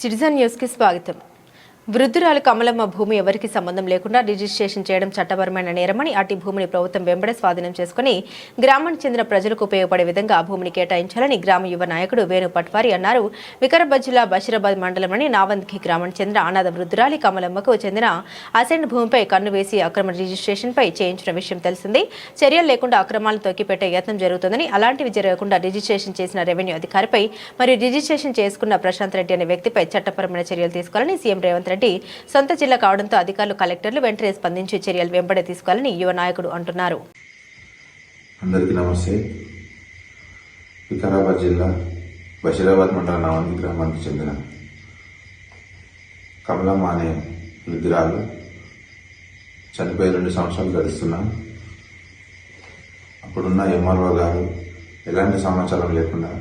Citizen news కి స్వాగతం. వృద్ధురాలు కమలమ్మ భూమి ఎవరికి సంబంధం లేకుండా రిజిస్ట్రేషన్ చేయడం చట్టపరమైన నేరమని, అట్టి భూమిని ప్రభుత్వం వెంబడే స్వాధీనం చేసుకుని గ్రామానికి చెందిన ప్రజలకు ఉపయోగపడే విధంగా ఆ భూమిని కేటాయించాలని గ్రామ యువ నాయకుడు వేణు పట్వారి అన్నారు. వికారాబాద్ జిల్లా బషీరాబాద్ మండలంలోని నావంద్కి గ్రామానికి చెందిన అనాథ వృద్ధురాలి కమలమ్మకు చెందిన అసైన్ భూమిపై కన్ను వేసి అక్రమ రిజిస్ట్రేషన్ పై చేయించిన విషయం తెలిసిందే. చర్యలు లేకుండా అక్రమాలను తొక్కిపెట్టే యత్నం జరుగుతుందని, అలాంటివి జరగకుండా రిజిస్ట్రేషన్ చేసిన రెవెన్యూ అధికారిపై మరియు రిజిస్ట్రేషన్ చేసుకున్న ప్రశాంత్ రెడ్డి అనే వ్యక్తిపై చట్టపరమైన చర్యలు తీసుకోవాలని సీఎం రేవంత్ రెడ్డి సొంత జిల్లా కావడంతో అధికారులు, కలెక్టర్లు వెంటనే స్పందించి చర్యలు వెంబడే తీసుకోవాలని యువ నాయకుడు అంటున్నారు. అందరికీ నమస్తే. వికారాబాద్ జిల్లా బషీరాబాద్ మండలం నావంగి గ్రామానికి చెందిన కమలమ్మ అనే వృద్ధురాలు చనిపోయి 2 సంవత్సరాలు గడుస్తున్నాం. అప్పుడున్న ఎంఆర్ఓ గారు ఎలాంటి సమాచారం లేకుండా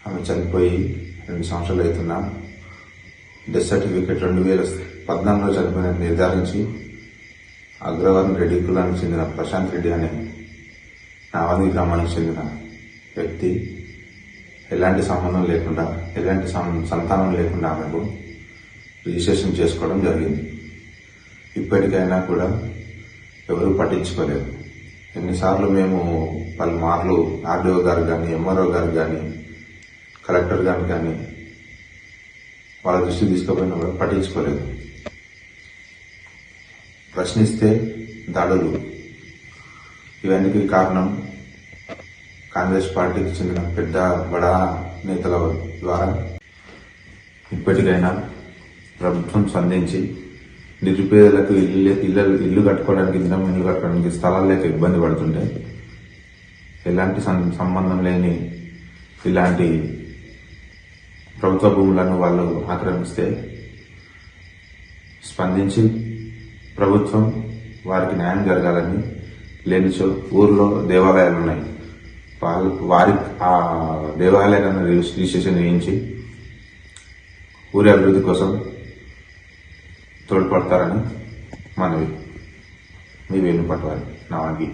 ఆమె చనిపోయి 2 సంవత్సరాలు అవుతున్నా డెత్ సర్టిఫికేట్ 2014లో చనిపోయినట్టు నిర్ధారించి అగ్రవర్ణ రెడ్డి కులానికి చెందిన ప్రశాంత్ రెడ్డి అనే నావంగి గ్రామానికి చెందిన వ్యక్తి ఎలాంటి సంబంధం లేకుండా, ఎలాంటి సంతానం లేకుండా ఆమెకు రిజిస్ట్రేషన్ చేసుకోవడం జరిగింది. ఇప్పటికైనా కూడా ఎవరూ పట్టించుకోలేదు. ఎన్నిసార్లు మేము పలుమార్లు ఆర్డీఓ గారు కానీ, ఎంఆర్ఓ గారు కానీ, కలెక్టర్ గారు కానీ వాళ్ళ దృష్టి తీసుకుపోయినా కూడా పట్టించుకోలేదు. ప్రశ్నిస్తే దాడులు. ఇవన్నీ కారణం కాంగ్రెస్ పార్టీకి చెందిన పెద్ద బడా నేతల ద్వారా. ఇప్పటికైనా ప్రభుత్వం స్పందించి నిరుపేదలకు ఇల్లు కట్టుకోవడానికి, ఇల్లు కట్టుకోవడానికి స్థలాలు లేక ఇబ్బంది పడుతుంటే ఎలాంటి సంబంధం లేని ఇలాంటి ప్రభుత్వ భూములను వాళ్ళు ఆక్రమిస్తే స్పందించి ప్రభుత్వం వారికి న్యాయం జరగాలని, లేనిచో ఊర్లో దేవాలయాలు ఉన్నాయి, వారి ఆ దేవాలయాలను రిజిస్ట్రేషన్ చేయించి ఊరి అభివృద్ధి కోసం తోడ్పడతారని మనవి. మీ వేణు పట్వారి, నావంగి.